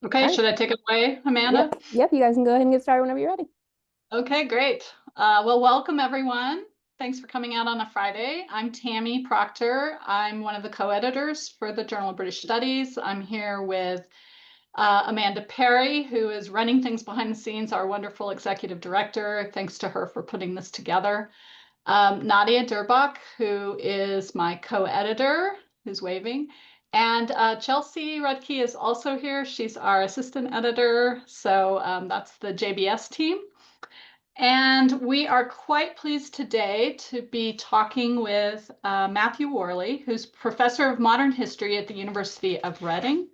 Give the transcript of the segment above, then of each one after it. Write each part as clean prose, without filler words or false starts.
Okay, All right. should I take it away, Amanda? Yep. Yep. You guys can go ahead and get started whenever you're ready. Okay, great. Well, welcome everyone. Thanks for coming out on a Friday. I'm Tammy Proctor. I'm one of the co-editors for the Journal of British Studies. I'm here with Amanda Perry, who is running things behind the scenes, our wonderful executive director. Thanks to her for putting this together. Nadia Durbach, who is my co-editor, who's waving. And Chelsea Rudke is also here. She's our assistant editor. So that's the JBS team. And we are quite pleased today to be talking with Matthew Worley, who's professor of modern history at the University of Reading.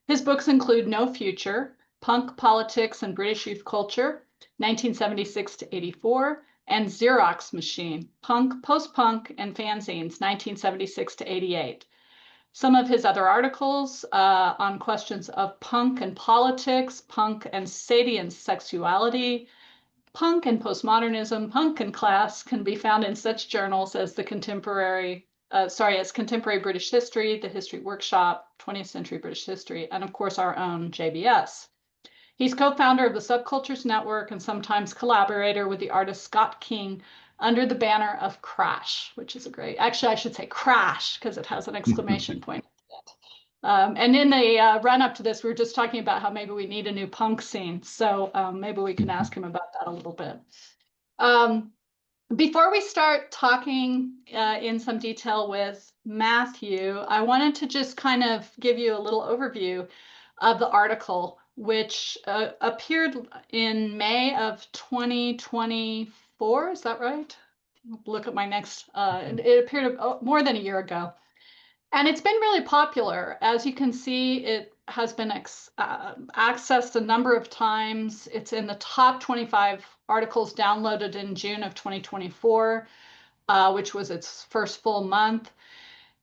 His books include No Future, Punk Politics and British Youth Culture, 1976 to 84, and Xerox Machine, Punk, Post-Punk, and Fanzines, 1976 to 88. Some of his other articles on questions of punk and politics, punk and Sadian sexuality, punk and postmodernism, punk and class can be found in such journals as the Contemporary British History, the History Workshop, 20th Century British History, and of course our own JBS. He's co-founder of the Subcultures Network and sometimes collaborator with the artist Scott King under the banner of Crash, which is a great, actually I should say Crash because it has an exclamation point. And in the run up to this, we were just talking about how maybe we need a new punk scene. So maybe we can ask him about that a little bit. Before we start talking in some detail with Matthew, I wanted to just kind of give you a little overview of the article, which appeared in May of 2024. Is that right? Look at my next, it appeared more than a year ago. And it's been really popular. As you can see, it has been accessed a number of times. It's in the top 25 articles downloaded in June of 2024, which was its first full month.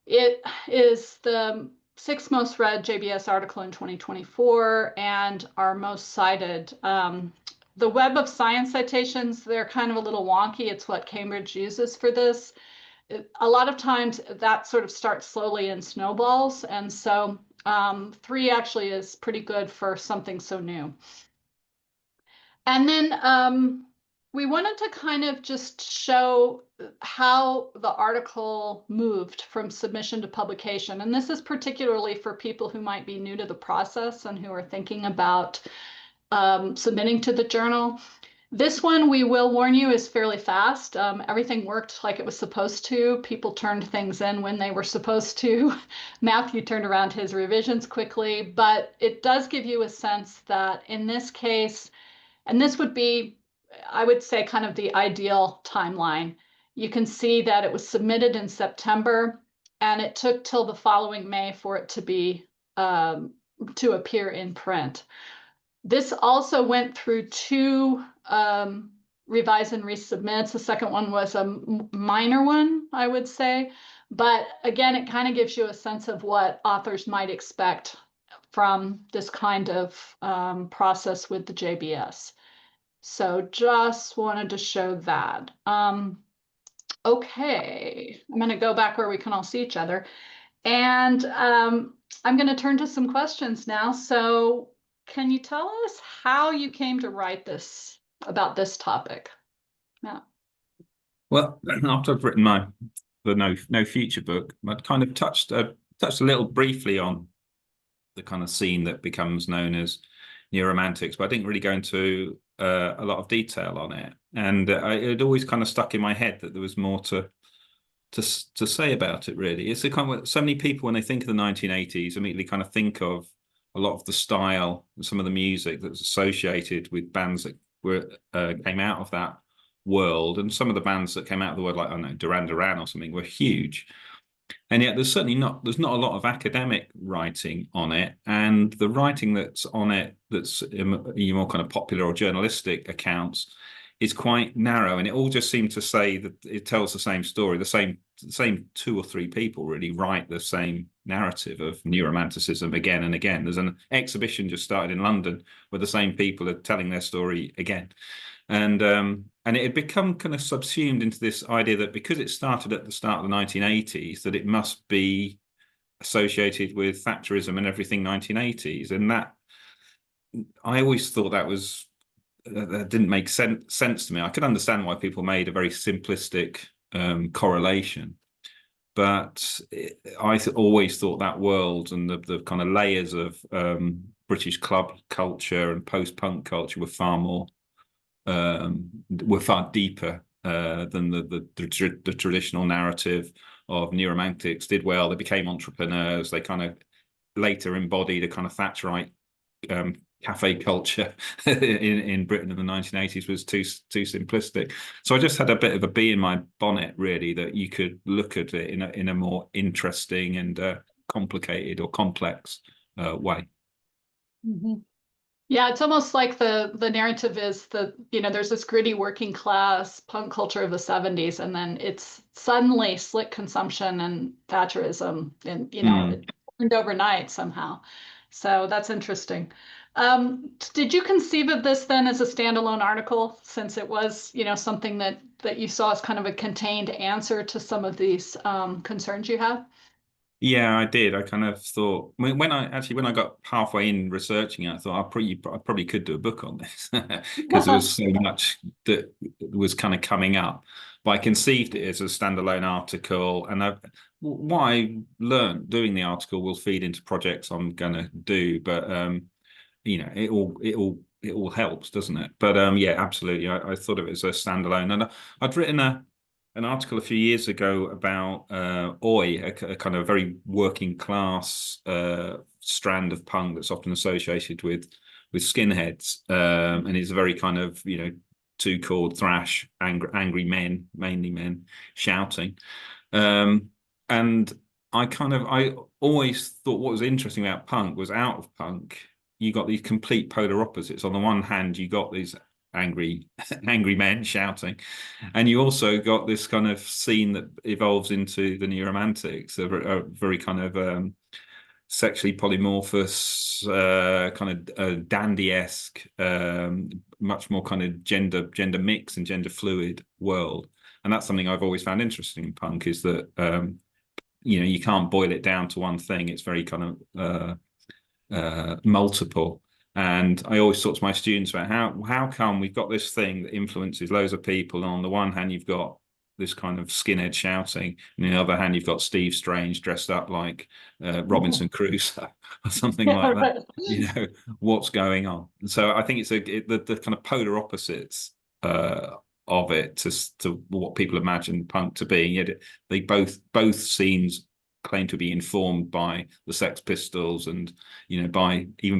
It is the sixth most read JBS article in 2024 and our most cited. The Web of Science citations, they're kind of a little wonky. It's what Cambridge uses for this. A lot of times that sort of starts slowly and snowballs. And so 3 actually is pretty good for something so new. And then we wanted to kind of just show how the article moved from submission to publication. And this is particularly for people who might be new to the process and who are thinking about submitting to the journal. This one, we will warn you, is fairly fast. Everything worked like it was supposed to. People turned things in when they were supposed to. Matthew turned around his revisions quickly, but it does give you a sense that in this case, and this would be, I would say, kind of the ideal timeline. You can see that it was submitted in September, and it took till the following May for it to be to appear in print. This also went through 2 revise and resubmits. The second one was a minor one, I would say. But again, it kind of gives you a sense of what authors might expect from this kind of process with the JBS. So just wanted to show that. Okay, I'm going to go back where we can all see each other. And I'm going to turn to some questions now. So can you tell us how you came to write this about this topic? Yeah. Well, after I've written the No Future book, I'd kind of touched a little briefly on the kind of scene that becomes known as Neuromantics, but I didn't really go into a lot of detail on it. And it always kind of stuck in my head that there was more to say about it. Really, it's a kind of, so many people when they think of the 1980s immediately kind of think of a lot of the style and some of the music that was associated with bands that were came out of that world, and some of the bands that came out of the world, like I don't know, Duran Duran or something, were huge. And yet there's not a lot of academic writing on it, and the writing that's on it that's your more kind of popular or journalistic accounts is quite narrow, and it all just seemed to say that it tells the same story. The same 2 or 3 people really write the same narrative of new romanticism again and again. There's an exhibition just started in London where the same people are telling their story again. And it had become kind of subsumed into this idea that because it started at the start of the 1980s, that it must be associated with Thatcherism and everything 1980s. And I always thought that didn't make sense to me. I could understand why people made a very simplistic correlation, but I always thought that world and the kind of layers of British club culture and post-punk culture were far deeper than the traditional narrative of Neuromantics did well. They became entrepreneurs. They kind of later embodied a kind of Thatcherite cafe culture in Britain in the 1980s was too simplistic. So I just had a bit of a bee in my bonnet, really, that you could look at it in a more interesting and complicated or complex way. Mm-hmm. Yeah, it's almost like the narrative is that, there's this gritty working class punk culture of the 70s, and then it's suddenly slick consumption and Thatcherism, and it turned overnight somehow. So that's interesting. Did you conceive of this then as a standalone article, since it was, something that you saw as kind of a contained answer to some of these concerns you have? Yeah, I did. I kind of thought when I got halfway in researching it, I thought I probably could do a book on this because there was so much that was kind of coming up. But I conceived it as a standalone article, and what I learned doing the article will feed into projects I'm gonna do. But it all helps, doesn't it? But yeah, absolutely. I thought of it as a standalone, and I'd written an article a few years ago about Oi, a kind of very working class strand of punk that's often associated with skinheads, and it's a very kind of two chord thrash, angry men, mainly men, shouting, and I always thought what was interesting about punk was out of punk you got these complete polar opposites. On the one hand, you got these angry men shouting, and you also got this kind of scene that evolves into the Neuromantics, a very kind of sexually polymorphous, kind of dandy-esque, much more kind of gender mix and gender fluid world. And that's something I've always found interesting in punk, is that you can't boil it down to one thing. It's very kind of multiple. And I always talk to my students about how come we've got this thing that influences loads of people, and on the one hand you've got this kind of skinhead shouting, and on the other hand you've got Steve Strange dressed up like Robinson Crusoe or something like that. Right. What's going on? And so I think it's the kind of polar opposites of it to what people imagine punk to be. Yet they both scenes claim to be informed by the Sex Pistols and even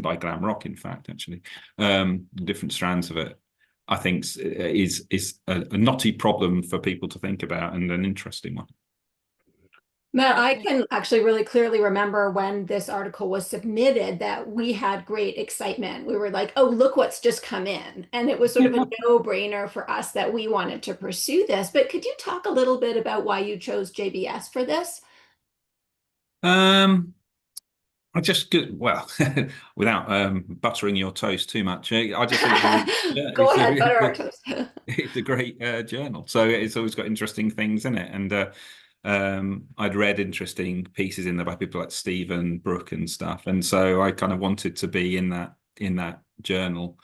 by glam rock, in fact, actually. Different strands of it, I think, is a knotty problem for people to think about, and an interesting one. Matt, I can actually really clearly remember when this article was submitted that we had great excitement. We were like, oh, look what's just come in. And it was sort of a no-brainer for us that we wanted to pursue this. But could you talk a little bit about why you chose JBS for this? I just without buttering your toast too much, I just think Go ahead, butter our toast. It's a great journal, so it's always got interesting things in it, and I'd read interesting pieces in there by people like Stephen Brooke and stuff, and so I kind of wanted to be in that journal.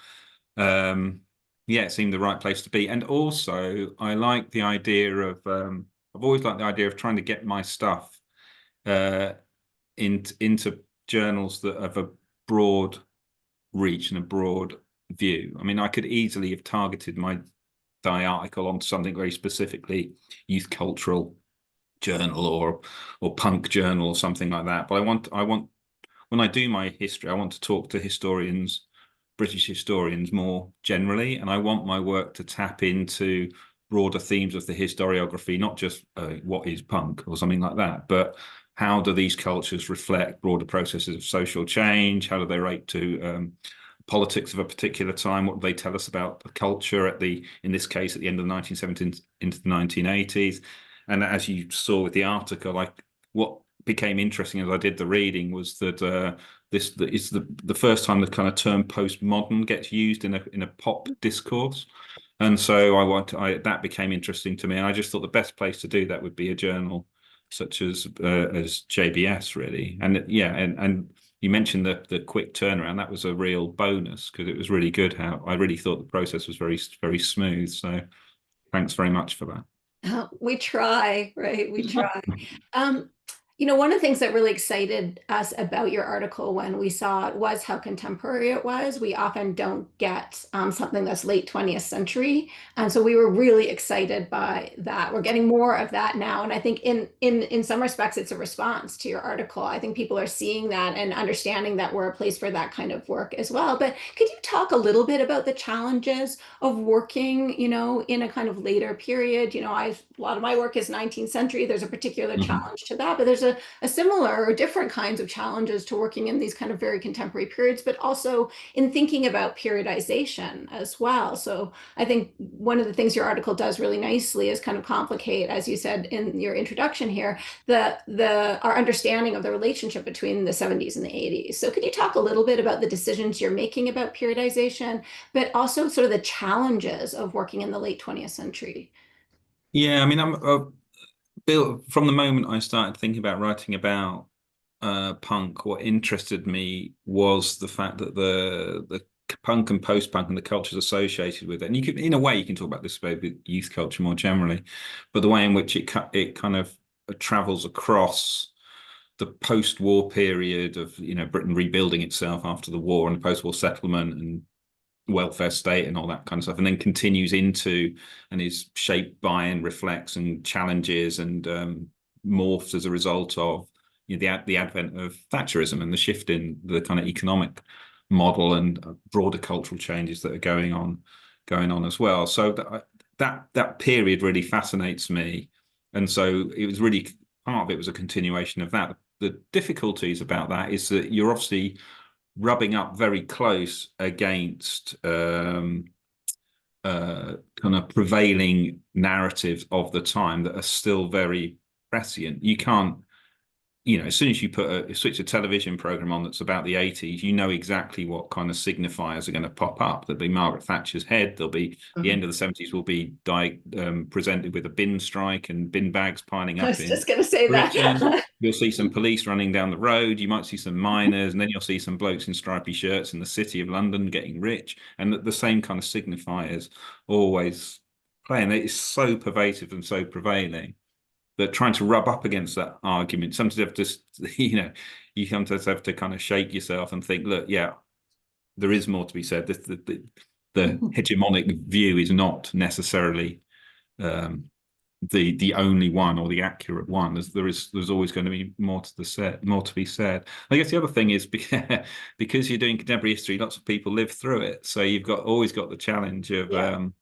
It seemed the right place to be, and also I like the idea of I've always liked the idea of trying to get my stuff into journals that have a broad reach and a broad view. I mean, I could easily have targeted my article onto something very specifically youth cultural journal or punk journal or something like that. But I want when I do my history, I want to talk to historians, British historians more generally, and I want my work to tap into broader themes of the historiography, not just what is punk or something like that, but how do these cultures reflect broader processes of social change? How do they relate to politics of a particular time? What do they tell us about the culture in this case, at the end of the 1970s into the 1980s? And as you saw with the article, what became interesting as I did the reading was that this is the first time the kind of term postmodern gets used in a pop discourse. And so that became interesting to me. And I just thought the best place to do that would be a journal such as JBS, really. And you mentioned the quick turnaround. That was a real bonus because it was really good. How I really thought the process was very, very smooth. So thanks very much for that. We try, right? We try. One of the things that really excited us about your article when we saw it was how contemporary it was. We often don't get something that's late 20th century. And so we were really excited by that. We're getting more of that now. And I think in some respects, it's a response to your article. I think people are seeing that and understanding that we're a place for that kind of work as well. But could you talk a little bit about the challenges of working, in a kind of later period? A lot of my work is 19th century. There's a particular challenge to that, but there's a similar or different kinds of challenges to working in these kind of very contemporary periods, but also in thinking about periodization as well. So I think one of the things your article does really nicely is kind of complicate, as you said in your introduction here, our understanding of the relationship between the 70s and the 80s. So could you talk a little bit about the decisions you're making about periodization, but also sort of the challenges of working in the late 20th century? Yeah, I mean, Bill, from the moment I started thinking about writing about punk, what interested me was the fact that the punk and post-punk and the cultures associated with it. And you can, in a way, you can talk about this about youth culture more generally, but the way in which it kind of travels across the post-war period of Britain rebuilding itself after the war and the post-war settlement and welfare state and all that kind of stuff, and then continues into and is shaped by and reflects and challenges and morphs as a result of the advent of Thatcherism and the shift in the kind of economic model and broader cultural changes that are going on as well. So that period really fascinates me, and so it was really part of it was a continuation of that. The difficulties about that is that you're obviously rubbing up very close against kind of prevailing narratives of the time that are still very prescient. You can't, as soon as you switch a television program on that's about the 80s, you know exactly what kind of signifiers are going to pop up. There'll be Margaret Thatcher's head. There'll be the end of the 70s will be presented with a bin strike and bin bags piling up. I was just going to say that. You'll see some police running down the road. You might see some miners, and then you'll see some blokes in stripy shirts in the city of London getting rich. And the same kind of signifiers always play. And it's so pervasive and so prevailing that trying to rub up against that argument, sometimes you have to, you sometimes have to kind of shake yourself and think, look, yeah, there is more to be said. The hegemonic view is not necessarily the only one or the accurate one. There's always going to be more to be said. I guess the other thing is because you're doing contemporary history, lots of people live through it, so you've always got the challenge of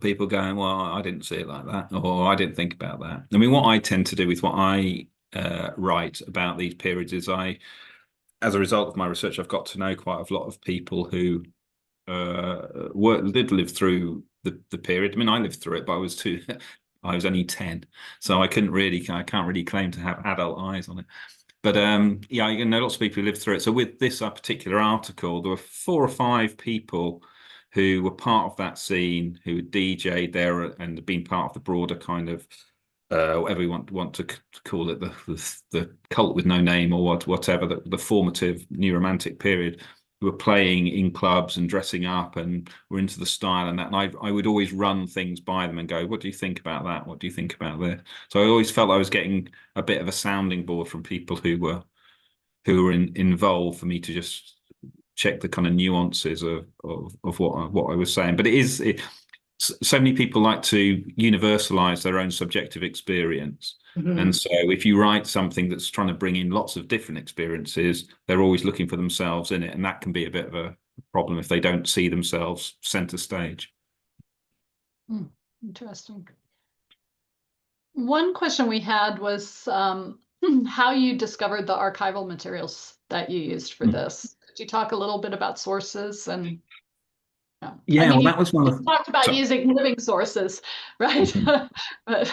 people going, well, I didn't see it like that, or I didn't think about that. I mean, what I tend to do with what I write about these periods is as a result of my research, I've got to know quite a lot of people who did live through the period. I mean, I lived through it, but I was only 10, so I can't really claim to have adult eyes on it. But yeah, I know lots of people who lived through it. So with this particular article, there were 4 or 5 people who were part of that scene, who had DJ'd there and had been part of the broader kind of whatever you want to call it, the cult with no name or whatever, the formative new romantic period, who were playing in clubs and dressing up and were into the style and that. And I would always run things by them and go, what do you think about that? What do you think about this? So I always felt I was getting a bit of a sounding board from people who were involved for me to just check the kind of nuances of what I was saying. But so many people like to universalize their own subjective experience. And so if you write something that's trying to bring in lots of different experiences, they're always looking for themselves in it. And that can be a bit of a problem if they don't see themselves center stage. Interesting. One question we had was how you discovered the archival materials that you used for this. Could you talk a little bit about sources and yeah, well, that was one of talked about using living sources, right? But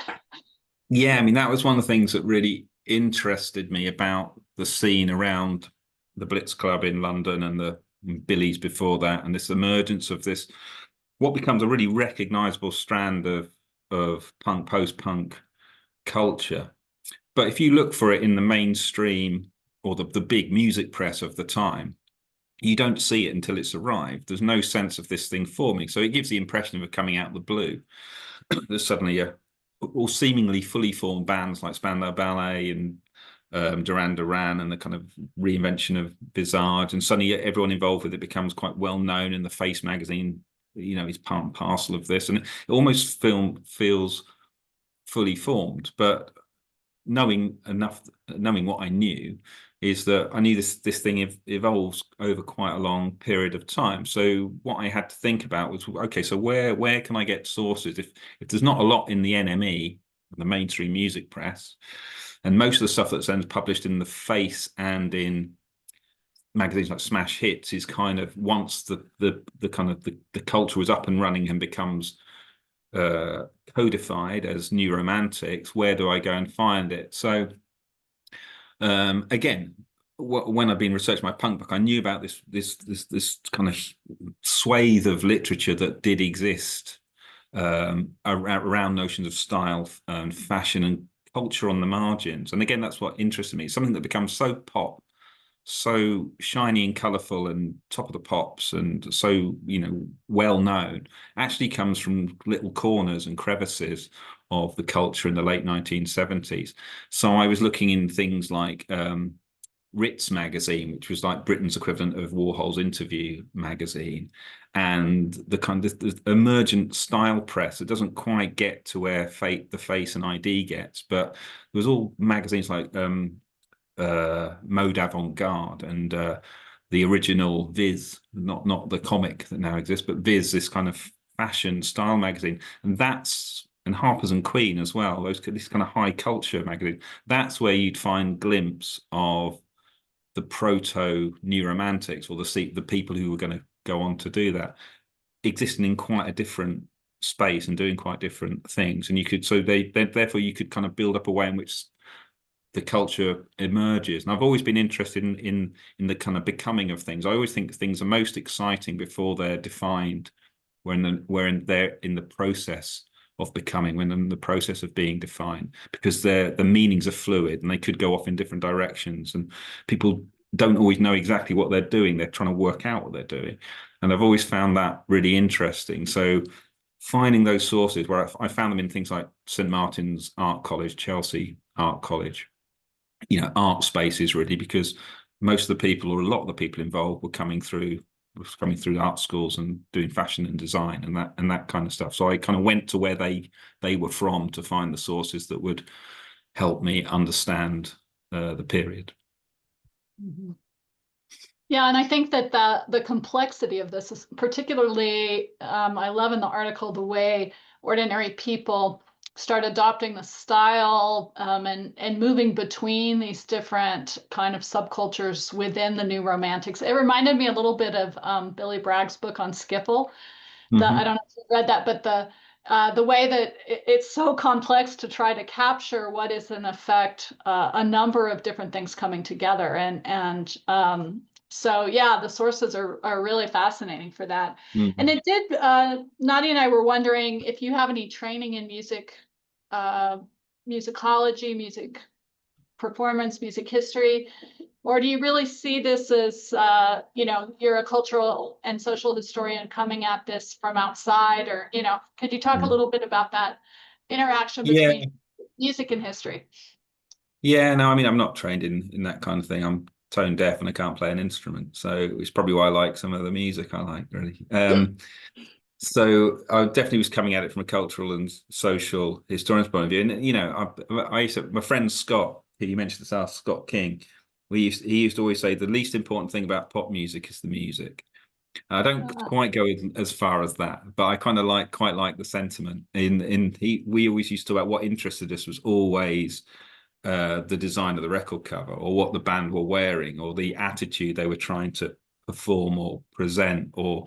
yeah, I mean, that was one of the things that really interested me about the scene around the Blitz Club in London and the Billies before that, and this emergence of this, what becomes a really recognizable strand of post-punk culture. But if you look for it in the mainstream or the big music press of the time, you don't see it until it's arrived. There's no sense of this thing forming. So it gives the impression of it coming out of the blue. There's suddenly all seemingly fully formed bands like Spandau Ballet and Duran Duran, and the kind of reinvention of Visage, and suddenly everyone involved with it becomes quite well known, and the Face magazine, is part and parcel of this, and it almost feels fully formed. But knowing what I knew is that I knew this thing evolves over quite a long period of time. So what I had to think about was, okay, so where can I get sources if there's not a lot in the NME, the mainstream music press, and most of the stuff that's then published in the Face and in magazines like Smash Hits is kind of, once the kind of the culture is up and running and becomes codified as New Romantics, where do I go and find it? So again, when I've been researching my punk book, I knew about this kind of swathe of literature that did exist around notions of style and fashion and culture on the margins. And again, that's what interested me. Something that becomes so pop, so shiny and colorful and top of the pops and so well known, actually comes from little corners and crevices of the culture in the late 1970s. So I was looking in things like Ritz magazine, which was like Britain's equivalent of Warhol's Interview magazine, and the kind of the emergent style press. It doesn't quite get to where the Face and ID gets, but there was all magazines like Mode Avant-Garde and the original Viz, not the comic that now exists, but Viz, this kind of fashion style magazine, and Harper's and Queen as well, this kind of high culture magazine. That's where you'd find glimpse of the proto New Romantics, or the people who were going to go on to do that, existing in quite a different space and doing quite different things. And therefore you could kind of build up a way in which the culture emerges. And I've always been interested in the kind of becoming of things. I always think things are most exciting before they're defined, when they're in the process of becoming, when in the process of being defined, because the meanings are fluid and they could go off in different directions, and people don't always know exactly what they're doing. They're trying to work out what they're doing. And I've always found that really interesting. So finding those sources, where I found them in things like St. Martin's Art College, Chelsea Art College, art spaces, really, because most of the people, or a lot of the people involved, were coming through art schools and doing fashion and design and that kind of stuff. So I kind of went to where they were from to find the sources that would help me understand the period. Mm-hmm. Yeah, and I think that the complexity of this is particularly, I love in the article the way ordinary people start adopting the style and moving between these different kind of subcultures within the New Romantics. It reminded me a little bit of Billy Bragg's book on Skiffle. Mm-hmm. I don't know if you read that, but the way that it's so complex to try to capture what is in effect a number of different things coming together, and so yeah, the sources are really fascinating for that. Mm-hmm. And it did. Nadia and I were wondering if you have any training in music, musicology, music performance, music history, or do you really see this as you're a cultural and social historian coming at this from outside, or could you talk a little bit about that interaction between music and history? Yeah, no, I mean, I'm not trained in that kind of thing. I'm tone deaf and I can't play an instrument, so it's probably why I like some of the music I like, really. So I definitely was coming at it from a cultural and social historian's point of view. And I used to, my friend Scott, who you mentioned this, Scott King, he used to always say the least important thing about pop music is the music. I don't quite go as far as that, but I kind of quite like the sentiment. We always used to talk about what interested us was always the design of the record cover, or what the band were wearing, or the attitude they were trying to perform or present, or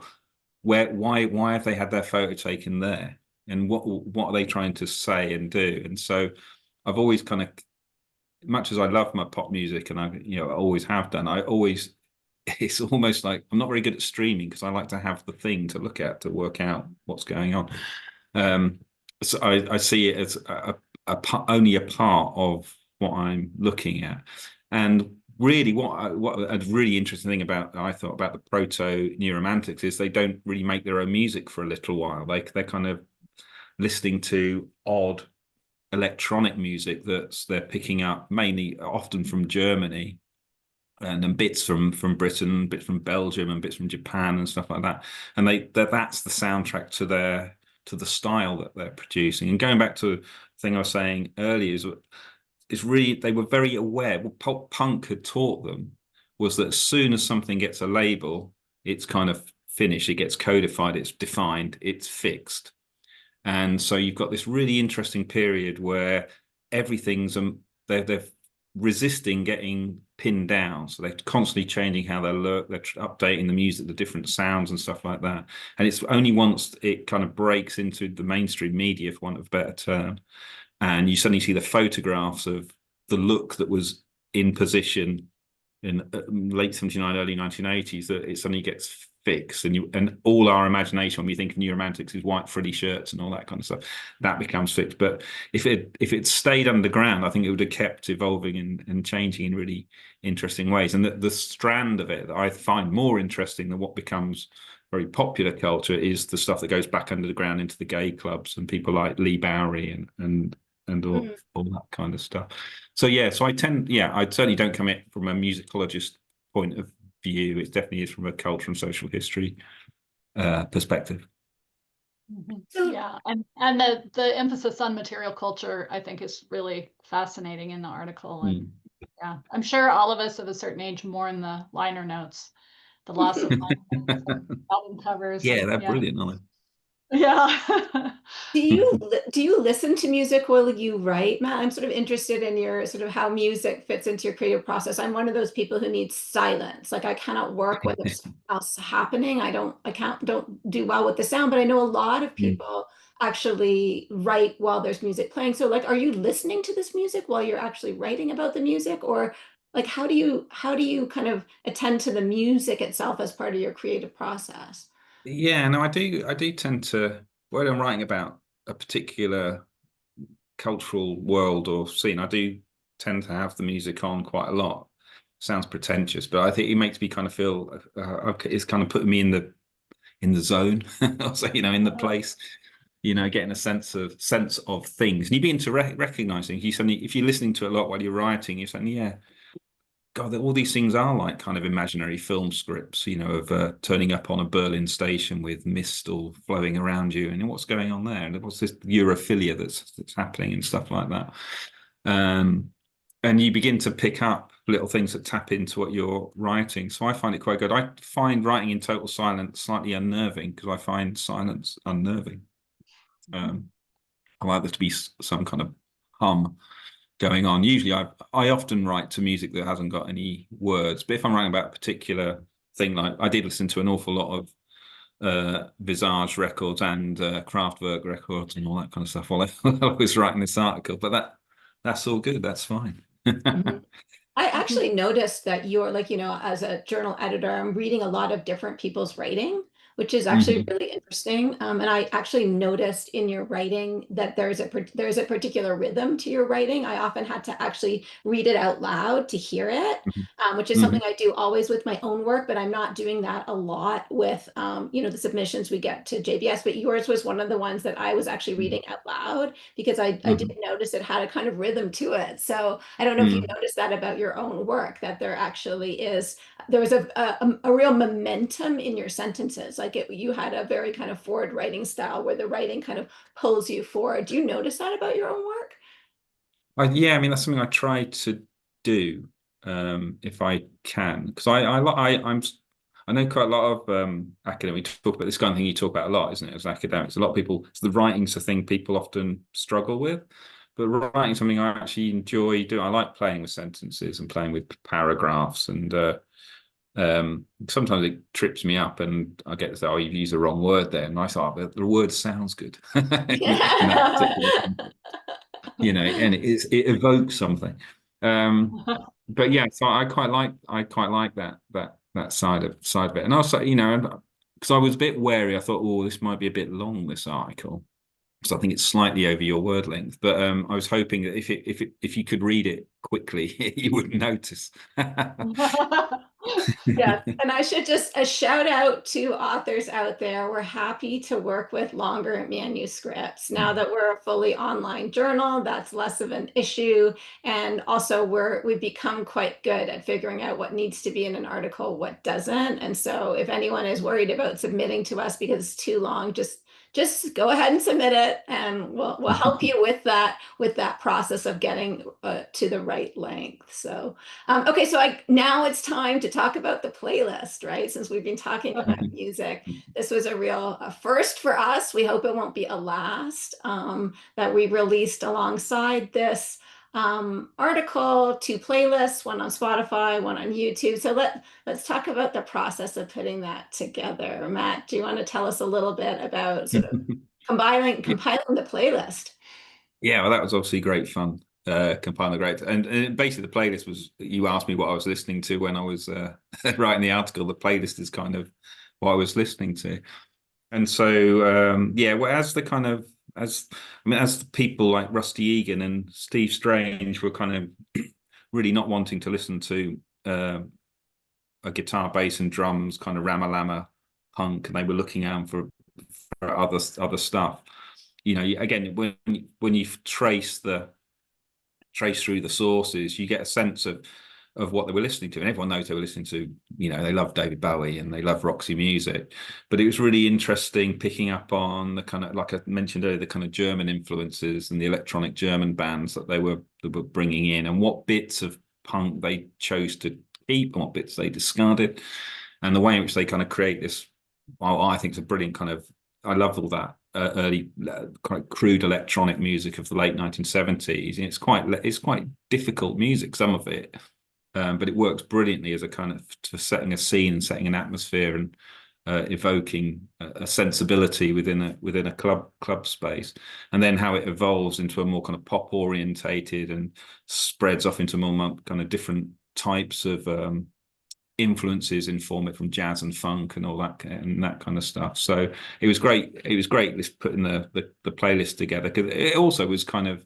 why have they had their photo taken there, and what are they trying to say and do. And so I've always kind of, much as I love my pop music, and I always have done, it's almost like I'm not very good at streaming, because I like to have the thing to look at to work out what's going on. So I see it as only a part of what I'm looking at. And really what a really interesting thing I thought about the proto New Romantics is they don't really make their own music for a little while. They're kind of listening to odd electronic music they're picking up, mainly often from Germany, and then bits from Britain, bits from Belgium, and bits from Japan and stuff like that. And that's the soundtrack to the style that they're producing. And going back to the thing I was saying earlier, is really they were very aware. What pop punk had taught them was that as soon as something gets a label, it's kind of finished. It gets codified. It's defined. It's fixed. And so you've got this really interesting period where everything's they're resisting getting pinned down. So they're constantly changing how they look. They're updating the music, the different sounds and stuff like that. And it's only once it kind of breaks into the mainstream media, for want of a better term, and you suddenly see the photographs of the look that was in position in late 79, early 1980s, that it suddenly gets fixed, and all our imagination when we think of New Romantics is white frilly shirts and all that kind of stuff. That becomes fixed. But if it stayed underground, I think it would have kept evolving and changing in really interesting ways. And the strand of it that I find more interesting than what becomes very popular culture is the stuff that goes back under the ground into the gay clubs and people like Lee Bowery and all that kind of stuff. So I certainly don't come at from a musicologist point of view. It definitely is from a culture and social history perspective. Yeah, and the emphasis on material culture, I think, is really fascinating in the article. And yeah, I'm sure all of us of a certain age mourn the liner notes, the loss of liner notes, album covers. Yeah, they're brilliant, aren't they? Yeah. Do you listen to music while you write, Matt? I'm sort of interested in your sort of how music fits into your creative process. I'm one of those people who needs silence. Like I cannot work with something else happening. I don't do well with the sound, but I know a lot of people actually write while there's music playing. So like, are you listening to this music while you're actually writing about the music? Or like, how do you kind of attend to the music itself as part of your creative process? Yeah, no, I do tend to, when I'm writing about a particular cultural world or scene, I do tend to have the music on quite a lot. Sounds pretentious, but I think it makes me kind of feel it's kind of putting me in the zone, so in the place, getting a sense of things, and you begin to recognize things. If you're listening to it a lot while you're writing, you're saying, yeah, God, all these things are like kind of imaginary film scripts, of turning up on a Berlin station with mist all flowing around you, and what's going on there, and what's this Europhilia that's happening and stuff like that. And you begin to pick up little things that tap into what you're writing. So I find it quite good. I find writing in total silence slightly unnerving because I find silence unnerving. I like there to be some kind of hum going on. Usually I often write to music that hasn't got any words, but if I'm writing about a particular thing, like I did listen to an awful lot of Visage records and Kraftwerk records and all that kind of stuff while I was writing this article, but that's all good. That's fine. I actually noticed that you're like, as a journal editor, I'm reading a lot of different people's writing, which is actually really interesting. And I actually noticed in your writing that there's a particular rhythm to your writing. I often had to actually read it out loud to hear it, which is something I do always with my own work, but I'm not doing that a lot with, the submissions we get to JBS. But yours was one of the ones that I was actually reading out loud because I did notice it had a kind of rhythm to it. So I don't know if you noticed that about your own work, that there actually is, there was a real momentum in your sentences. Like you had a very kind of forward writing style where the writing kind of pulls you forward. Do you notice that about your own work? Yeah, I mean, that's something I try to do if I can, because I know quite a lot of academics talk about this kind of thing. You talk about a lot, isn't it, as academics? A lot of people, so the writing's a thing people often struggle with, but writing something I actually enjoy doing. I like playing with sentences and playing with paragraphs, and sometimes it trips me up and I get to say, oh, you've used the wrong word there, and I thought the word sounds good. And it evokes something. But yeah, so I quite like that side of it. And also, because I was a bit wary, I thought, oh, this might be a bit long, this article. So I think it's slightly over your word length, but I was hoping that if you could read it quickly, you wouldn't notice. Yeah, and I should just a shout out to authors out there. We're happy to work with longer manuscripts. Now that we're a fully online journal, that's less of an issue. And also we've become quite good at figuring out what needs to be in an article, what doesn't. And so if anyone is worried about submitting to us because it's too long, just go ahead and submit it, and we'll help you with that process of getting to the right length. So okay, so now it's time to talk about the playlist, right? Since we've been talking about music, this was a real first for us. We hope it won't be a last, that we released alongside this article, 2 playlists, one on Spotify, one on YouTube. So let's talk about the process of putting that together. Matt, do you want to tell us a little bit about sort of compiling the playlist? Yeah, well, that was obviously great fun. Compiling the great, and basically the playlist was, you asked me what I was listening to when I was writing the article. The playlist is kind of what I was listening to, and so yeah, well, as the people like Rusty Egan and Steve Strange were kind of really not wanting to listen to a guitar, bass, and drums kind of Ramalama punk, and they were looking out for other stuff. You know, again, when you trace through the sources, you get a sense of what they were listening to, and everyone knows they were listening to, you know, they love David Bowie and they love Roxy music, but it was really interesting picking up on the kind of, like I mentioned earlier, the kind of German influences and the electronic German bands that they were bringing in, and what bits of punk they chose to keep and what bits they discarded, and the way in which they kind of create this, well, I think it's a brilliant kind of, I love all that early kind of crude electronic music of the late 1970s, and it's quite difficult music, some of it, but it works brilliantly as a kind of for setting a scene and setting an atmosphere and evoking a sensibility within a club space, and then how it evolves into a more kind of pop orientated and spreads off into more kind of different types of influences inform it from jazz and funk and all that and that kind of stuff. So it was great. It was great this putting the playlist together, because it also was kind of,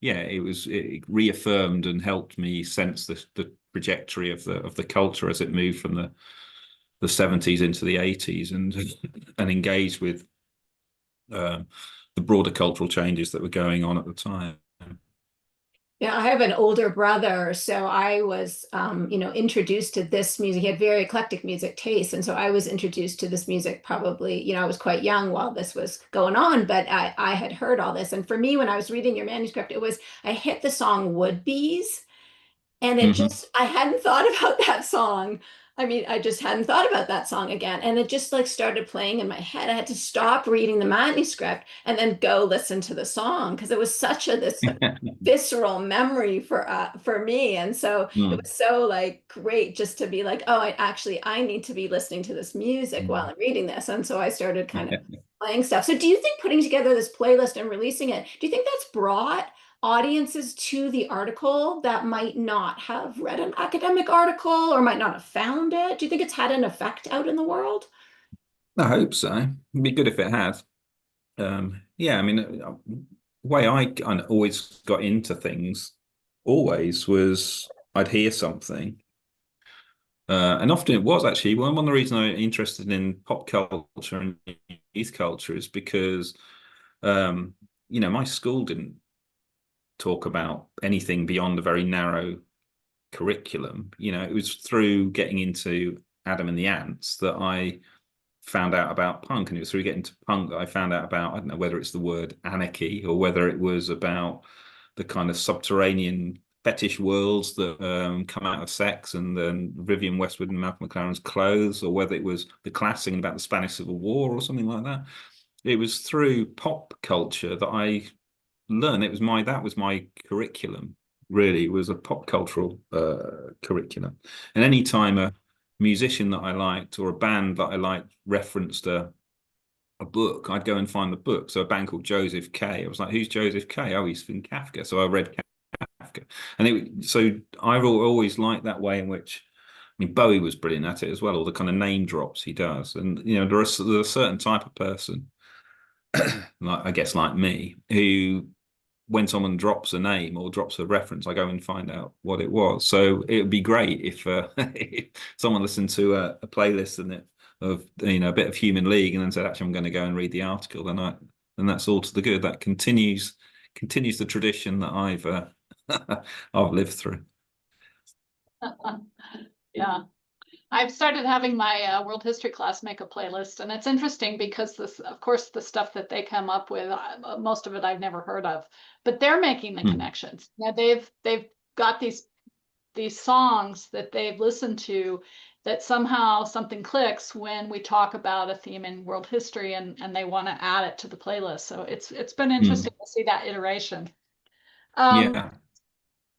yeah, it reaffirmed and helped me sense the trajectory of the culture as it moved from the 70s into the 80s and engaged with the broader cultural changes that were going on at the time. Yeah, I have an older brother, so I was, introduced to this music. He had very eclectic music tastes, and so I was introduced to this music probably, I was quite young while this was going on, but I had heard all this. And for me, when I was reading your manuscript, I hit the song Would Be's, and I hadn't thought about that song. I mean, I just hadn't thought about that song again. And it just like started playing in my head. I had to stop reading the manuscript and then go listen to the song, because it was such this visceral memory for me. And so it was so like great just to be like, oh, I need to be listening to this music while I'm reading this. And so I started kind of playing stuff. So do you think putting together this playlist and releasing it, do you think that's brought audiences to the article that might not have read an academic article or might not have found it? Do you think it's had an effect out in the world? I hope so. It'd be good if it had. Yeah, I mean, the way I kind of always got into things was I'd hear something. And often it was actually one of the reasons I'm interested in pop culture and youth culture is because, my school didn't talk about anything beyond a very narrow curriculum. It was through getting into Adam and the Ants that I found out about punk, and it was through getting to punk that I found out about, I don't know whether it's the word anarchy or whether it was about the kind of subterranean fetish worlds that come out of sex and then Vivienne Westwood and Malcolm McLaren's clothes, or whether it was the class singing about the Spanish Civil War or something like that. It was through pop culture that I learn. That was my curriculum, really. It was a pop cultural curriculum. And any time a musician that I liked or a band that I liked referenced a book, I'd go and find the book. So a band called Joseph K. I was like, who's Joseph K? Oh, he's from Kafka. So I read Kafka. And so I've always liked that way in which, I mean, Bowie was brilliant at it as well, all the kind of name drops he does. And, there's a certain type of person like I guess like me, who when someone drops a name or drops a reference, I go and find out what it was. So it would be great if, if someone listened to a playlist and it of a bit of Human League and then said, actually, I'm going to go and read the article. Then that's all to the good. That continues the tradition that I've lived through. Yeah. I've started having my world history class make a playlist, and it's interesting because this, of course, the stuff that they come up with, most of it I've never heard of, but they're making the connections. Now they've got these songs that they've listened to that somehow something clicks when we talk about a theme in world history, and they want to add it to the playlist. So it's been interesting to see that iteration. Yeah.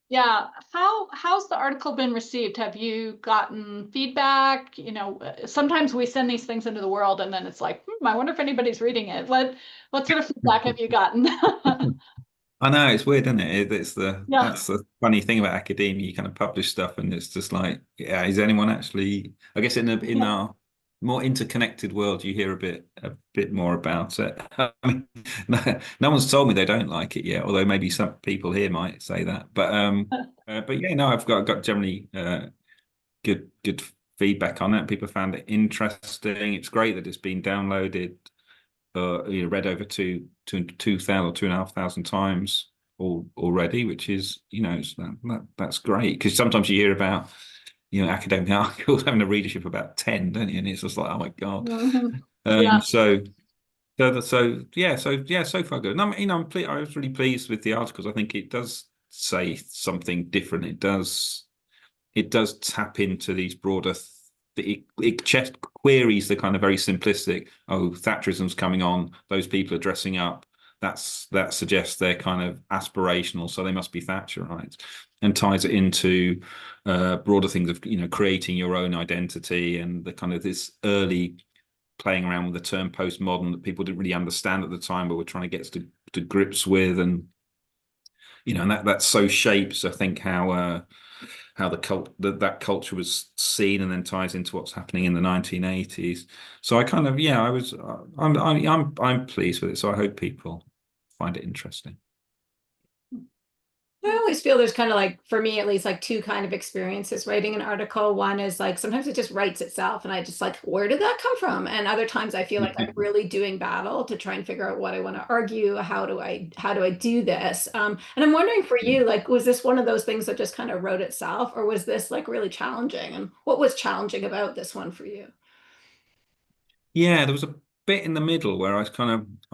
Yeah. How's the article been received? Have you gotten feedback? Sometimes we send these things into the world and then it's like, I wonder if anybody's reading it. What sort of feedback have you gotten? I know it's weird, isn't it? Yeah. That's the funny thing about academia. You kind of publish stuff, and it's just like, yeah, is anyone actually? I guess in our more interconnected world, you hear a bit more about it. I mean, no one's told me they don't like it yet, although maybe some people here might say that. But yeah, no, I've got generally good feedback on it. People found it interesting. It's great that it's been downloaded. Read over 2,500 times already, which is that's great, because sometimes you hear about academic articles having a readership of about 10, don't you? And it's just like, oh my God. Yeah. So far good. And I was really pleased with the articles. I think it does say something different. It does tap into these broader. It just queries the kind of very simplistic, Thatcherism's coming on, those people are dressing up. That suggests they're kind of aspirational, so they must be Thatcherites, and ties it into broader things of creating your own identity, and the kind of this early playing around with the term postmodern that people didn't really understand at the time, but we're trying to get to grips with, and and that so shapes, I think, how that culture was seen, and then ties into what's happening in the 1980s. So I'm pleased with it. So I hope people find it interesting. I always feel there's kind of like, for me at least, like two kind of experiences writing an article. One is like, sometimes it just writes itself and I just like, where did that come from? And other times I feel like I'm really doing battle to try and figure out what I want to argue. How do I do this? And I'm wondering for you, like, was this one of those things that just kind of wrote itself, or was this like really challenging? And what was challenging about this one for you? Yeah, there was a bit in the middle where I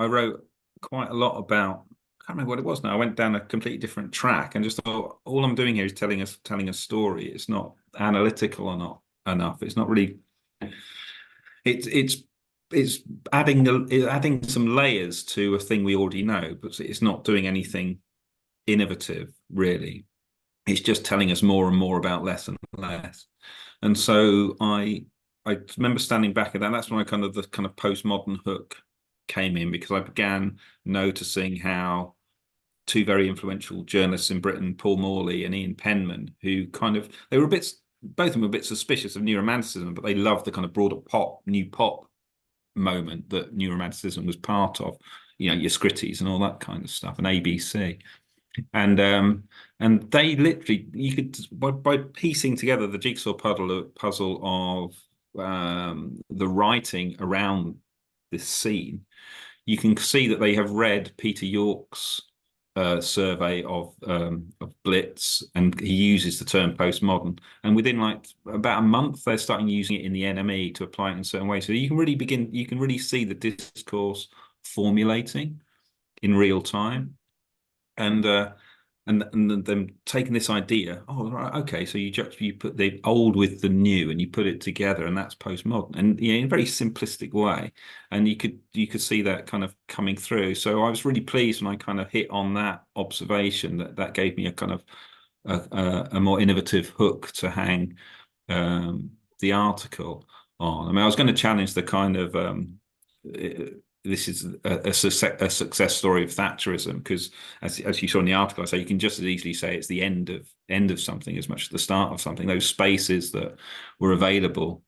wrote quite a lot about, I can't remember what it was now. I went down a completely different track and just thought, all I'm doing here is telling a story. It's not analytical or not enough. It's not really. It's adding some layers to a thing we already know, but it's not doing anything innovative really. It's just telling us more and more about less and less. And so I remember standing back at that. That's when the kind of postmodern hook came in, because I began noticing how two very influential journalists in Britain, Paul Morley and Ian Penman, who both of them were a bit suspicious of New Romanticism, but they loved the kind of broader new pop moment that New Romanticism was part of, your Scritis and all that kind of stuff, and ABC. And they literally, you could, by piecing together the jigsaw puzzle of the writing around this scene, you can see that they have read Peter York's survey of Blitz, and he uses the term postmodern. And within like about a month, they're starting using it in the NME to apply it in certain ways. So you can really see the discourse formulating in real time, and them taking this idea, right, okay, so you put the old with the new and you put it together, and that's postmodern, and in a very simplistic way, and you could see that kind of coming through. So I was really pleased when I kind of hit on that observation. That gave me a kind of a more innovative hook to hang the article on. I mean, I was going to challenge the kind of this is a success story of Thatcherism, because as you saw in the article, I say you can just as easily say it's the end of something as much as the start of something. Those spaces that were available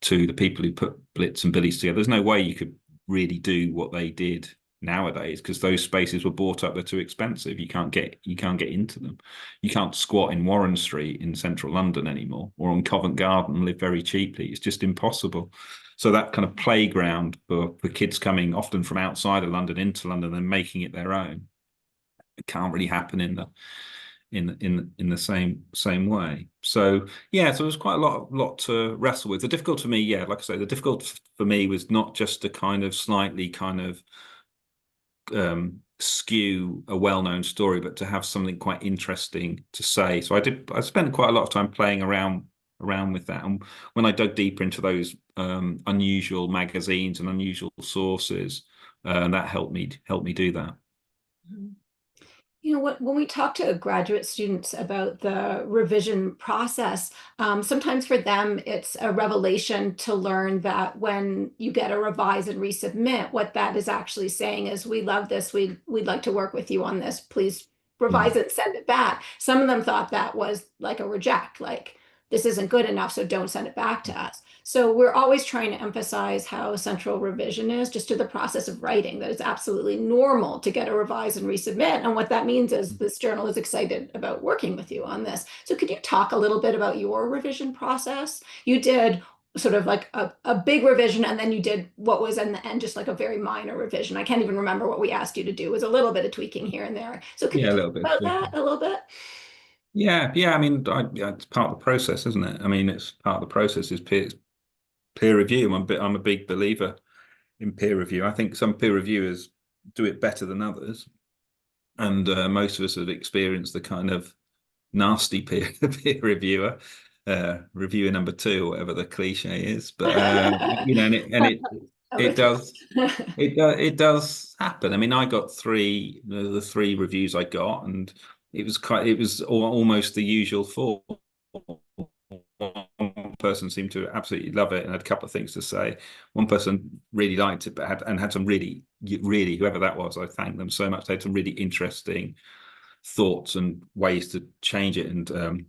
to the people who put Blitz and Billies together, there's no way you could really do what they did nowadays, because those spaces were bought up. They're too expensive. You can't get into them. You can't squat in Warren Street in central London anymore, or on Covent Garden and live very cheaply. It's just impossible. So that kind of playground for kids coming often from outside of London into London and making it their own, it can't really happen in the same way. So yeah, so there's quite a lot to wrestle with. The difficult for me, yeah, like I say, the difficult for me was not just to kind of slightly kind of skew a well-known story, but to have something quite interesting to say. So I spent quite a lot of time playing around with that, and when I dug deeper into those unusual magazines and unusual sources, that helped me do that. You know what, when we talk to graduate students about the revision process, sometimes for them it's a revelation to learn that when you get a revise and resubmit, what that is actually saying is, we love this, we'd like to work with you on this, please revise it and send it back. Some of them thought that was like a reject, like this isn't good enough, so don't send it back to us. So we're always trying to emphasize how central revision is just to the process of writing, that it's absolutely normal to get a revise and resubmit. And what that means is this journal is excited about working with you on this. So could you talk a little bit about your revision process? You did sort of like a big revision, and then you did what was in the end just like a very minor revision. I can't even remember what we asked you to do. It was a little bit of tweaking here and there. So could you talk about that a little bit? Yeah. I mean, it's part of the process, isn't it? I mean, it's part of the process is peer review. I'm a big believer in peer review. I think some peer reviewers do it better than others, and most of us have experienced the kind of nasty peer reviewer, reviewer number 2, whatever the cliche is. But you know, it does happen. I mean, I got the 3 reviews I got, and it was almost the usual form. One person seemed to absolutely love it and had a couple of things to say. One person really liked it, but had some really, whoever that was, I thank them so much. They had some really interesting thoughts and ways to change it and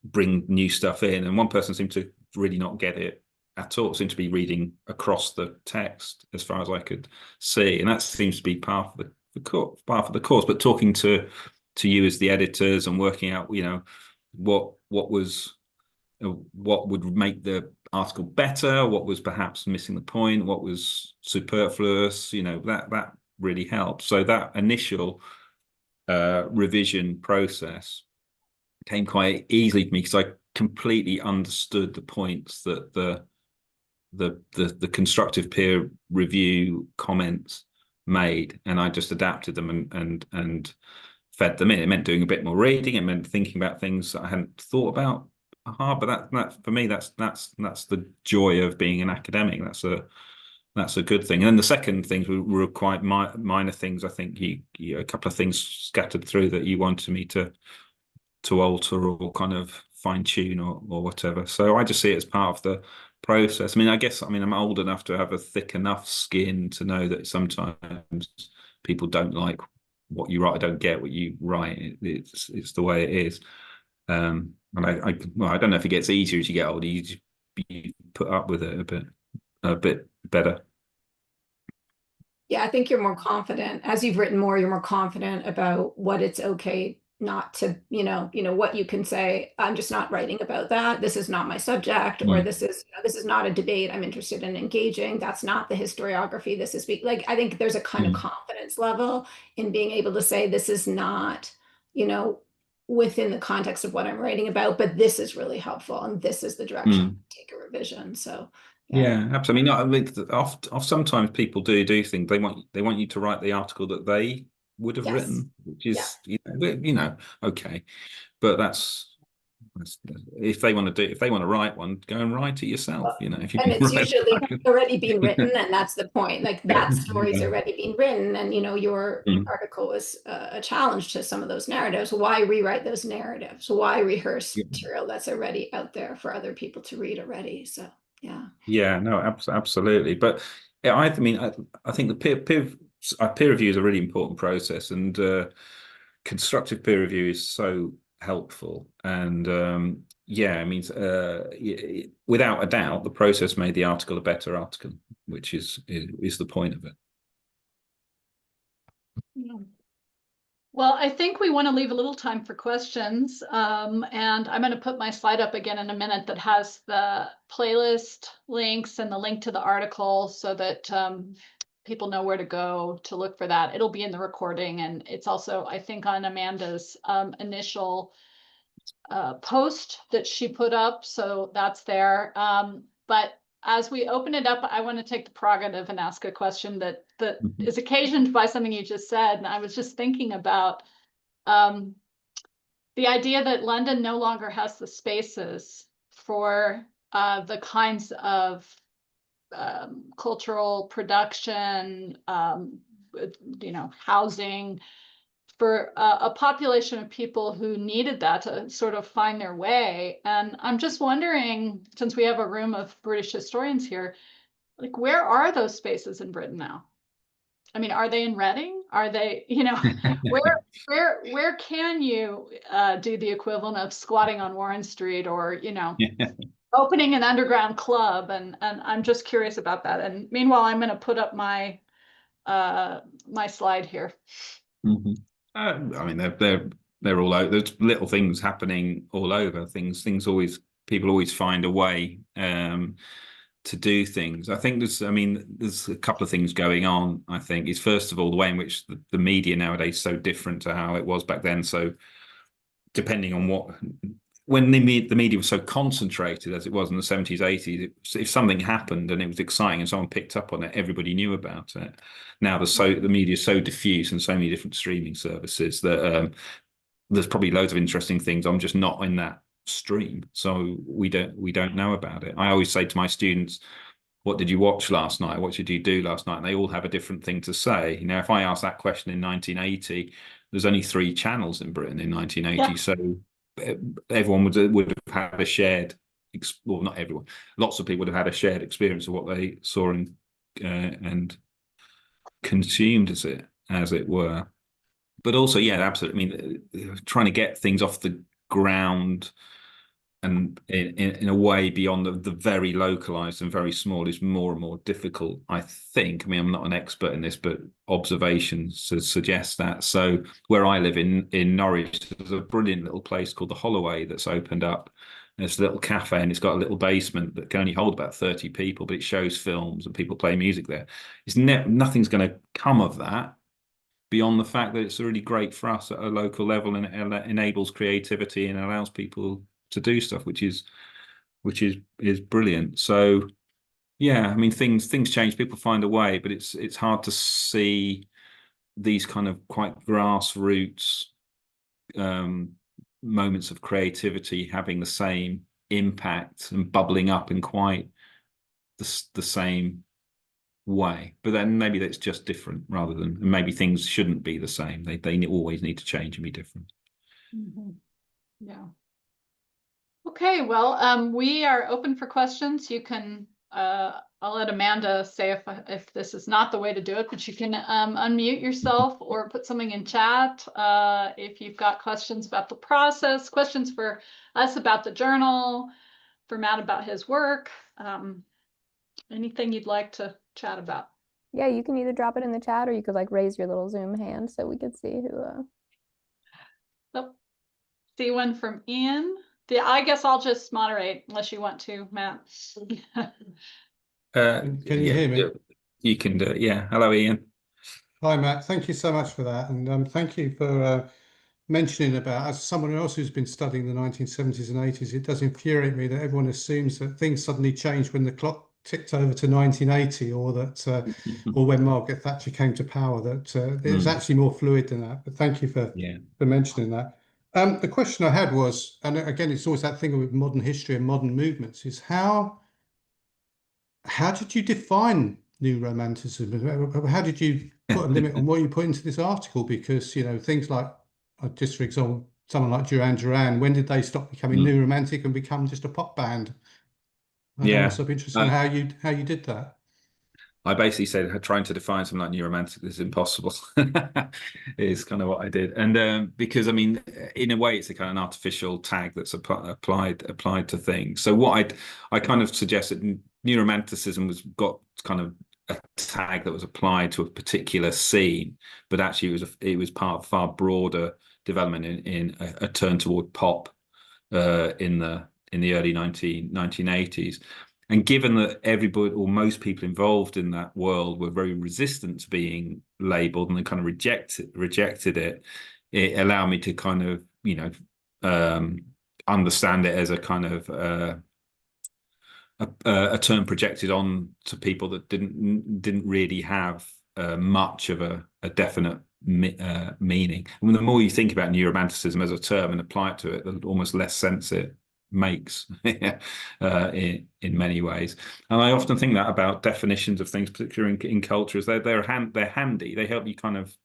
bring new stuff in. And one person seemed to really not get it at all. Seemed to be reading across the text as far as I could see, and that seems to be part of the course. But talking to you as the editors and working out, you know, what would make the article better, what was perhaps missing the point, what was superfluous, you know, that really helped. So that initial revision process came quite easily to me, because I completely understood the points that the constructive peer review comments made, and I just adapted them and fed them in. It meant doing a bit more reading. It meant thinking about things that I hadn't thought about hard. But that for me, that's the joy of being an academic. That's a good thing. And then the second things were quite minor things. I think you a couple of things scattered through that you wanted me to alter or kind of fine tune or whatever. So I just see it as part of the process. I mean, I'm old enough to have a thick enough skin to know that sometimes people don't like what you write, don't get what you write. It's the way it is. And I don't know if it gets easier as you get older. You put up with it a bit better. Yeah, I think you're more confident as you've written more. You're more confident about what it's okay not to, you know, what you can say. I'm just not writing about that. This is not my subject, or this is not a debate I'm interested in engaging. That's not the historiography. This is like, I think there's a kind of confidence level in being able to say this is not, you know, within the context of what I'm writing about, but this is really helpful, and this is the direction to take a revision. So yeah, absolutely. I mean, sometimes people do think they want you to write the article that they would have written, which is you know, okay, but that's if they want to write one, go and write it yourself. You know, if you and it's usually already been written, and that's the point. Like that story's already been written, and you know, your article was a challenge to some of those narratives. Why rewrite those narratives? Why rehearse material that's already out there for other people to read already? So yeah, no, absolutely. But yeah, I mean, I think the peer review is a really important process, and constructive peer review is so helpful. And yeah, I mean, without a doubt, the process made the article a better article, which is the point of it. Yeah. Well, I think we want to leave a little time for questions. And I'm going to put my slide up again in a minute that has the playlist links and the link to the article so that people know where to go to look for that. It'll be in the recording, and it's also, I think, on Amanda's initial post that she put up. So that's there. But as we open it up, I want to take the prerogative and ask a question that is occasioned by something you just said. And I was just thinking about the idea that London no longer has the spaces for the kinds of cultural production, housing for a population of people who needed that to sort of find their way. And I'm just wondering, since we have a room of British historians here, like, where are those spaces in Britain now? I mean, are they in Reading? Are they, where can you do the equivalent of squatting on Warren Street, or, opening an underground club? And I'm just curious about that. And meanwhile, I'm going to put up my my slide here. Mm-hmm. I mean, they're all over. There's little things happening all over. People always find a way to do things. I think there's a couple of things going on. I think is, first of all, the way in which the media nowadays is so different to how it was back then. So depending on when the media was so concentrated as it was in the 70s, 80s, if something happened and it was exciting and someone picked up on it, everybody knew about it. Now the media is so diffuse and so many different streaming services that there's probably loads of interesting things. I'm just not in that stream, so we don't know about it. I always say to my students, what did you watch last night? What did you do last night? And they all have a different thing to say. If I asked that question in 1980, there's only 3 channels in Britain in 1980. Yeah. So everyone would have had a shared, well, not everyone, lots of people would have had a shared experience of what they saw and consumed, as it were. But also, yeah, absolutely. I mean, trying to get things off the ground and in a way beyond the very localized and very small is more and more difficult, I think. I mean, I'm not an expert in this, but observations suggest that. So where I live in Norwich, there's a brilliant little place called the Holloway that's opened up. There's a little cafe, and it's got a little basement that can only hold about 30 people, but it shows films and people play music there. Nothing's going to come of that beyond the fact that it's really great for us at a local level, and it enables creativity and allows people to do stuff, which is brilliant. So yeah, I mean, things change, people find a way, but it's hard to see these kind of quite grassroots moments of creativity having the same impact and bubbling up in quite the same way. But then maybe that's just different, rather than, maybe things shouldn't be the same. They always need to change and be different. Mm-hmm. Yeah. Okay, well, we are open for questions. You can, I'll let Amanda say if this is not the way to do it, but you can unmute yourself or put something in chat if you've got questions about the process, questions for us about the journal, for Matt about his work, anything you'd like to chat about. Yeah, you can either drop it in the chat, or you could raise your little Zoom hand so we could see who. Oh, see one from Ian. I guess I'll just moderate unless you want to, Matt. Can you hear me? You can do it. Yeah. Hello, Ian. Hi, Matt. Thank you so much for that. And thank you for mentioning about, as someone else who's been studying the 1970s and 80s, it does infuriate me that everyone assumes that things suddenly changed when the clock ticked over to 1980, or that, or when Margaret Thatcher came to power, that it was actually more fluid than that. But thank you for mentioning that. The question I had was, and again, it's always that thing with modern history and modern movements, is how did you define New Romanticism? How did you put a limit on what you put into this article? Because, things like, just for example, someone like Duran Duran, when did they stop becoming New Romantic and become just a pop band? I'm also interested in how you did that. I basically said trying to define something like New Romantic is impossible. Is kind of what I did, and because I mean, in a way, it's a kind of an artificial tag that's applied to things. So what I kind of suggested, New Romanticism got kind of a tag that was applied to a particular scene, but actually it was part of far broader development in a turn toward pop in the early 1980s. And given that everybody or most people involved in that world were very resistant to being labeled and they kind of rejected it, it allowed me to kind of, understand it as a kind of a term projected on to people that didn't really have much of a definite meaning. And the more you think about neuromanticism as a term and apply it to it, the almost less sense it makes in many ways. And I often think that about definitions of things, particularly in cultures. They're handy. They help you kind of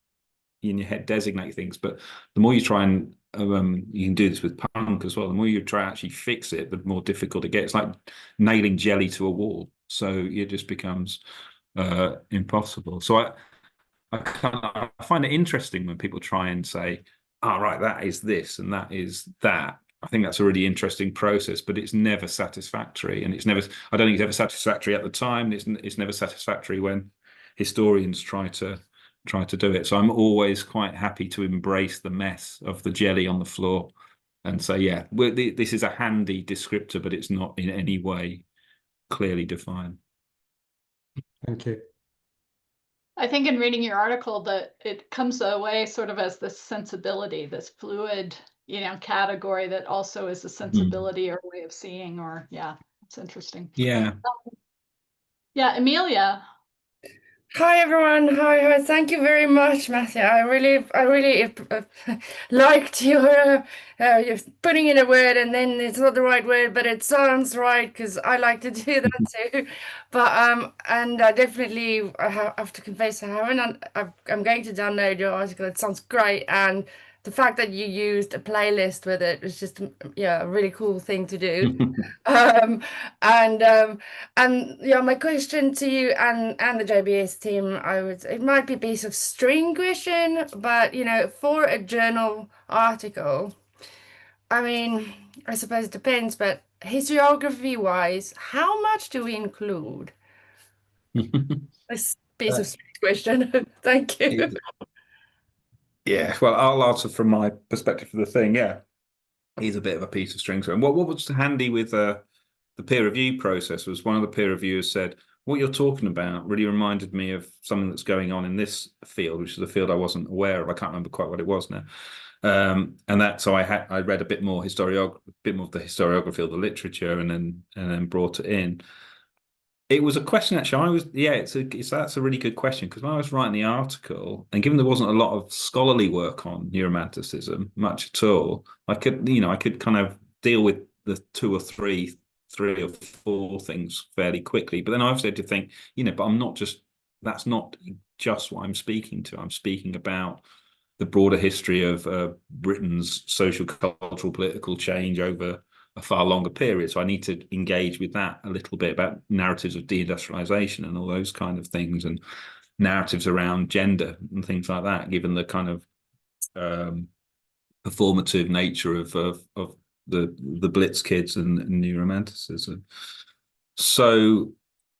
in your head designate things, but the more you try and you can do this with punk as well, the more you try to actually fix it, the more difficult it gets. It's like nailing jelly to a wall, so it just becomes impossible. So I find it interesting when people try and say, oh right, that is this and that is that. I think that's a really interesting process, but it's never satisfactory, and I don't think it's ever satisfactory at the time. It's never satisfactory when historians try to do it. So I'm always quite happy to embrace the mess of the jelly on the floor and say, yeah, this is a handy descriptor, but it's not in any way clearly defined. Thank you. I think in reading your article that it comes away sort of as this sensibility, this fluid, category that also is a sensibility or way of seeing, or yeah, it's interesting. Yeah. Yeah, Amelia. Hi everyone. Hi. Thank you very much, Matthew. I really liked your putting in a word and then it's not the right word, but it sounds right, because I like to do that too. But and I definitely have to confess I haven't. I'm going to download your article. It sounds great, and the fact that you used a playlist with it was just a really cool thing to do. And yeah, my question to you and the JBS team, it might be a piece of string question, but for a journal article, I mean, I suppose it depends, but historiography wise, how much do we include? This piece of string question. Thank you. Yeah, well, I'll answer from my perspective for the thing. Yeah, he's a bit of a piece of string. And what was handy with the peer review process was one of the peer reviewers said, what you're talking about really reminded me of something that's going on in this field, which is a field I wasn't aware of. I can't remember quite what it was now. And that, so I read a bit more of the historiography of the literature, and then brought it in. It was a question actually. That's a really good question, because when I was writing the article, and given there wasn't a lot of scholarly work on neuromanticism, much at all, I could kind of deal with the three or four things fairly quickly. But then I also had to think, but that's not just what I'm speaking to. I'm speaking about the broader history of Britain's social, cultural, political change over a far longer period. So I need to engage with that a little bit, about narratives of deindustrialization and all those kind of things, and narratives around gender and things like that, given the kind of performative nature of the Blitz kids and neuromanticism. So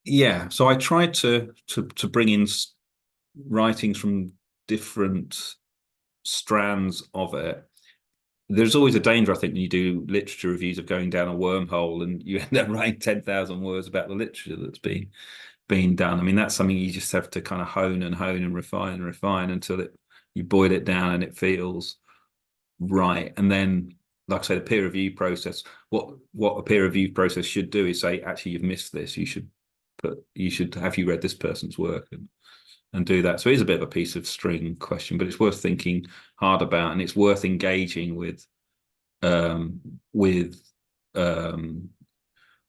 yeah, so I tried to bring in writings from different strands of it. There's always a danger, I think, when you do literature reviews, of going down a wormhole and you end up writing 10,000 words about the literature that's been done. I mean, that's something you just have to kind of hone and refine until you boil it down and it feels right. And then, like I say, the peer review process, what a peer review process should do is say, actually, you've missed this. Have you read this person's work, and do that. So it is a bit of a piece of string question, but it's worth thinking hard about, and it's worth engaging with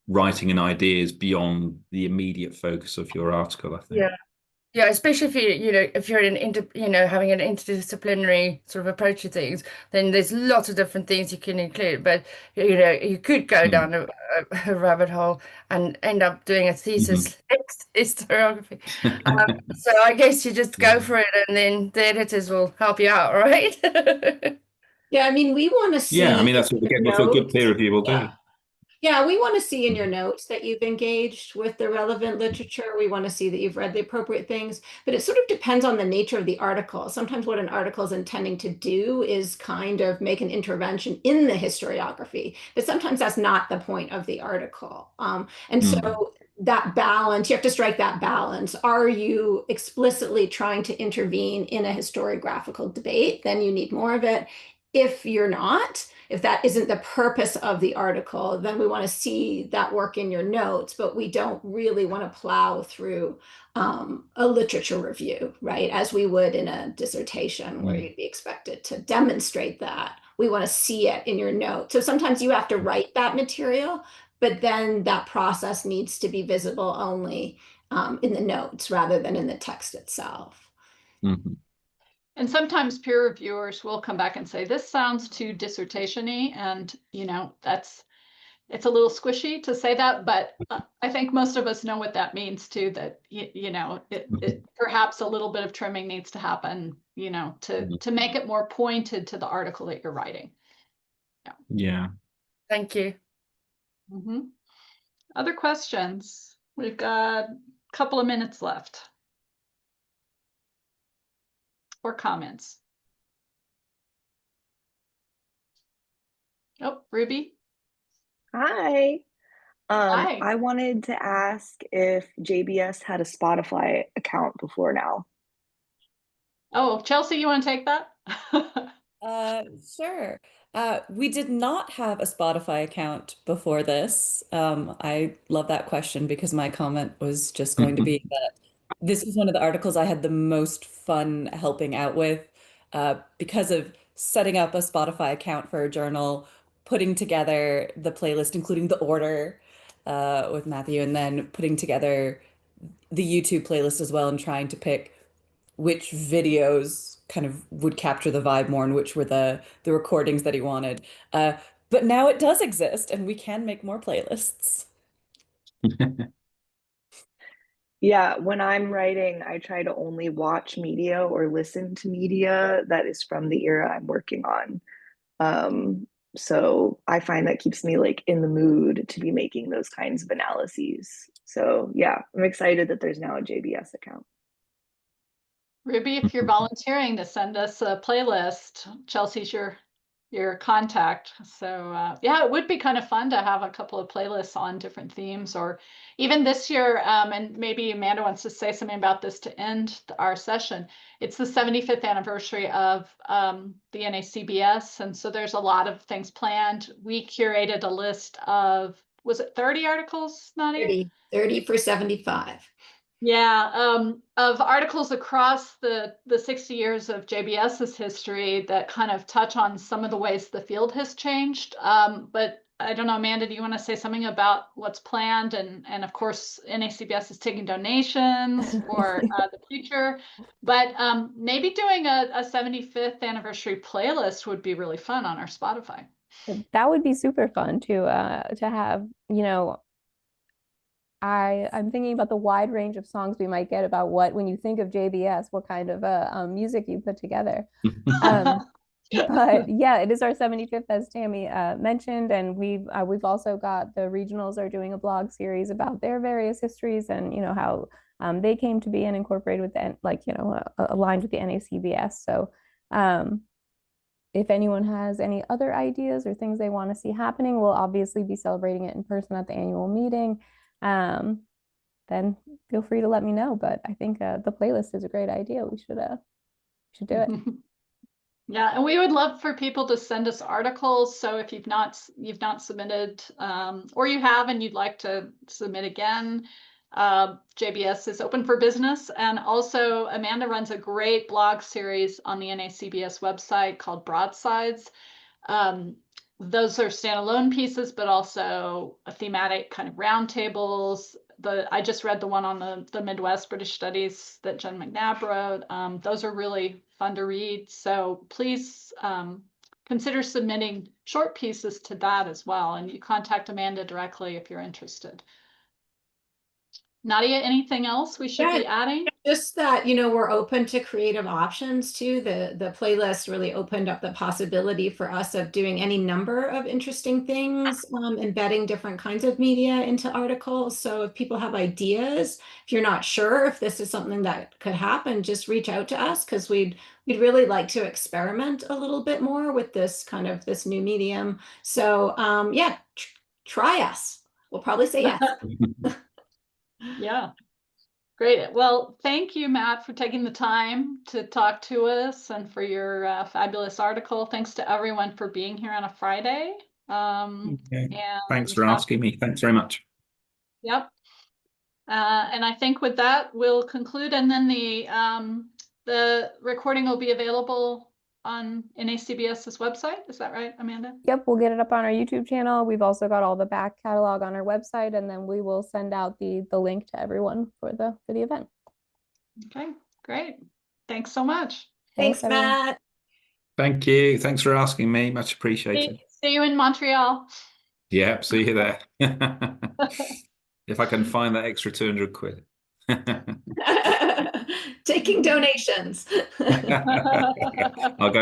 writing and ideas beyond the immediate focus of your article, I think. Yeah, especially if you're having an interdisciplinary sort of approach to things, then there's lots of different things you can include. But you could go down a rabbit hole and end up doing a thesis historiography. So I guess you just go for it, and then the editors will help you out, right? Yeah, I mean, we want to see. Yeah, I mean, that's what a good peer review will do. Yeah, we want to see in your notes that you've engaged with the relevant literature. We want to see that you've read the appropriate things, but it sort of depends on the nature of the article. Sometimes what an article is intending to do is kind of make an intervention in the historiography, but sometimes that's not the point of the article. And so that balance, you have to strike that balance. Are you explicitly trying to intervene in a historiographical debate? Then you need more of it. If you're not, if that isn't the purpose of the article, then we want to see that work in your notes, but we don't really want to plow through a literature review, right? As we would in a dissertation where you'd be expected to demonstrate that. We want to see it in your notes. So sometimes you have to write that material, but then that process needs to be visible only in the notes rather than in the text itself. Mm-hmm. And sometimes peer reviewers will come back and say, this sounds too dissertation-y, and it's a little squishy to say that, but I think most of us know what that means too, that it perhaps a little bit of trimming needs to happen, to make it more pointed to the article that you're writing. Yeah. Thank you. Mm-hmm. Other questions? We've got a couple of minutes left. Or comments? Oh, Ruby. Hi. Hi. I wanted to ask if JBS had a Spotify account before now. Oh, Chelsea, you want to take that? Sure. We did not have a Spotify account before this. I love that question because my comment was just going to be that this is one of the articles I had the most fun helping out with, because of setting up a Spotify account for a journal, putting together the playlist, including the order, with Matthew, and then putting together the YouTube playlist as well, and trying to pick which videos kind of would capture the vibe more and which were the recordings that he wanted. But now it does exist and we can make more playlists. Yeah, when I'm writing, I try to only watch media or listen to media that is from the era I'm working on. So I find that keeps me like in the mood to be making those kinds of analyses. So yeah, I'm excited that there's now a JBS account. Ruby, if you're volunteering to send us a playlist, Chelsea's your contact. So yeah, it would be kind of fun to have a couple of playlists on different themes, or even this year, and maybe Amanda wants to say something about this to end our session. It's the 75th anniversary of the NACBS, and so there's a lot of things planned. We curated a list of, was it 30 articles, Nadia? 30 for 75. Yeah, of articles across the 60 years of JBS's history that kind of touch on some of the ways the field has changed. But I don't know, Amanda, do you want to say something about what's planned? And of course, NACBS is taking donations for the future. But maybe doing a 75th anniversary playlist would be really fun on our Spotify. That would be super fun to have, I'm thinking about the wide range of songs we might get about when you think of JBS, what kind of music you put together. But yeah, it is our 75th, as Tammy mentioned, and we've also got the regionals are doing a blog series about their various histories and how they came to be and incorporated with the aligned with the NACBS. So if anyone has any other ideas or things they want to see happening, we'll obviously be celebrating it in person at the annual meeting. Then feel free to let me know. But I think the playlist is a great idea. We should do it. Yeah, and we would love for people to send us articles. So if you've not submitted, or you have and you'd like to submit again, JBS is open for business. And also Amanda runs a great blog series on the NACBS website called Broadsides. Those are standalone pieces, but also a thematic kind of roundtables. I just read the one on the Midwest British Studies that Jen McNabb wrote. Those are really fun to read. So please consider submitting short pieces to that as well. And you contact Amanda directly if you're interested. Nadia, anything else we should be adding? Just that, we're open to creative options too. The playlist really opened up the possibility for us of doing any number of interesting things, embedding different kinds of media into articles. So if people have ideas, if you're not sure if this is something that could happen, just reach out to us, because we'd really like to experiment a little bit more with this new medium. So yeah, try us. We'll probably say yes. Yeah. Great. Well, thank you, Matt, for taking the time to talk to us and for your fabulous article. Thanks to everyone for being here on a Friday. And thanks for asking me. Thanks very much. Yep. And I think with that, we'll conclude, and then the recording will be available on NACBS's website. Is that right, Amanda? Yep, we'll get it up on our YouTube channel. We've also got all the back catalog on our website, and then we will send out the link to everyone for the event. Okay, great. Thanks so much. Thanks, Matt. Thank you. Thanks for asking me. Much appreciated. See you in Montreal. Yeah, see you there. If I can find that extra 200 quid. Taking donations. I'll go